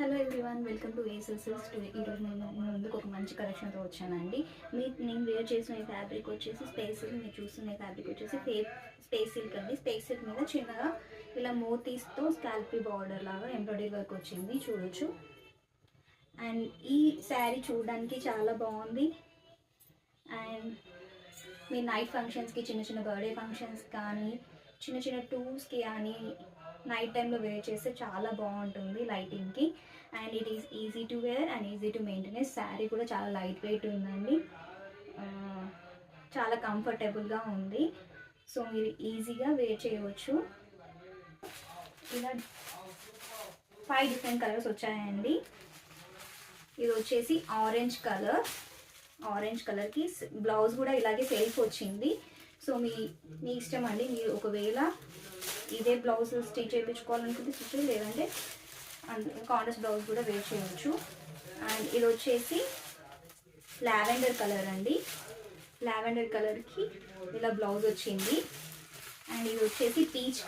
Hello everyone, welcome to ఏసెల్సెస్. ఈరోజు నేను ముందుకు ఒక మంచి కలెక్షన్తో వచ్చానండి. నేను వేర్ చేసిన ఈ ఫ్యాబ్రిక్ వచ్చేసి స్పేస్ సిల్క్. మీరు చూస్తున్న ఈ ఫ్యాబ్రిక్ వచ్చేసి స్పేస్ సిల్క్ అండి. స్పేస్ సిల్క్ మీద చిన్నగా ఇలా మోతీస్తో స్కాల్పీ బార్డర్ లాగా ఎంబ్రాయిడరీ వర్క్ వచ్చింది, చూడొచ్చు. అండ్ ఈ శారీ చూడడానికి చాలా బాగుంది. అండ్ మీ నైట్ ఫంక్షన్స్కి, చిన్న చిన్న బర్త్డే ఫంక్షన్స్ కానీ, చిన్న చిన్న టూర్స్కి కానీ నైట్ టైంలో వేర్ చేస్తే చాలా బాగుంటుంది లైటింగ్కి. And it is easy to wear and easy to maintenance. Sari కూడా చాలా లైట్ వెయిట్ ఉందండి, చాలా కంఫర్టబుల్గా ఉంది. సో మీరు ఈజీగా వేర్ చేయవచ్చు. ఇలా 5 డిఫరెంట్ కలర్స్ వచ్చాయండి. ఇది వచ్చేసి ఆరెంజ్ కలర్కి బ్లౌజ్ కూడా ఇలాగే సెల్ఫ్ వచ్చింది. సో మీ ఇష్టం అండి. మీరు ఒకవేళ ఇదే బ్లౌజ్ స్టిచ్ చేయించుకోవాలనుకుంటే స్టిచ్, లేదంటే కాంట్రాస్ట్ బ్లౌజ్ కూడా వేర్ చేయవచ్చు. అండ్ ఇది వచ్చేసి లావెండర్ కలర్ అండి. లావెండర్ కలర్కి ఇలా బ్లౌజ్ వచ్చింది. అండ్ ఇది వచ్చేసి పీచ్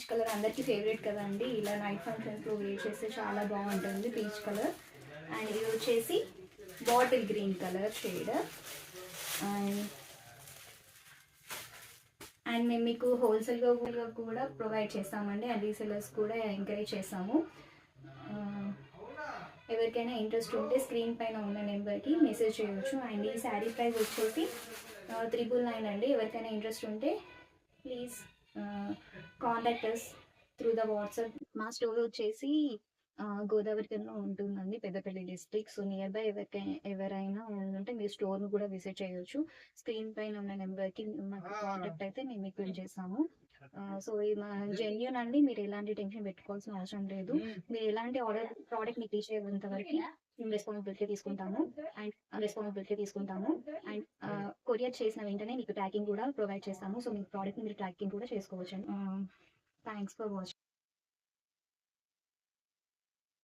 కలర్ అందరికీ ఫేవరెట్ కదండి. ఇలా నైట్ ఫంక్షన్స్లో వేర్ చేస్తే చాలా బాగుంటుంది పీచ్ కలర్. అండ్ ఇది వచ్చేసి bottle green colour shade. And మేము మీకు హోల్సేల్గా కూడా ప్రొవైడ్ చేస్తామండి. అండ్ రీసెలర్స్ కూడా ఎంకరేజ్ చేస్తాము. ఎవరికైనా ఇంట్రెస్ట్ ఉంటే స్క్రీన్ పైన ఉన్న నెంబర్కి మెసేజ్ చేయవచ్చు. అండ్ ఈ శారీ ప్రైస్ వచ్చేసి 999 అండి. ఎవరికైనా ఇంట్రెస్ట్ ఉంటే please contact us through the WhatsApp. మా స్టోర్ వచ్చేసి గోదావరిలో ఉంటుందండి, Peddapalli district. So nearby ఎవరైనా ఉంటే మీరు స్టోర్ను కూడా విజిట్ చేయొచ్చు. స్క్రీన్ పైన ఉన్న నెంబర్కి మాకు కాంటాక్ట్ అయితే మేము మీకు పిన్ చేస్తాము. సో ఇది జెన్యూన్ అండి. మీరు ఎలాంటి టెన్షన్ పెట్టుకోవాల్సిన అవసరం లేదు. మీరు ఎలాంటి ప్రోడక్ట్ మీకు రీచ్ అయ్యేంత వరకు మేము రెస్పాన్సిబిలిటీ తీసుకుంటాము. అండ్ కొరియర్ చేసిన వెంటనే మీకు ట్రాకింగ్ కూడా ప్రొవైడ్ చేస్తాము. సో మీ ప్రోడక్ట్ని మీరు ట్రాకింగ్ కూడా చేసుకోవచ్చు. Thanks for watching.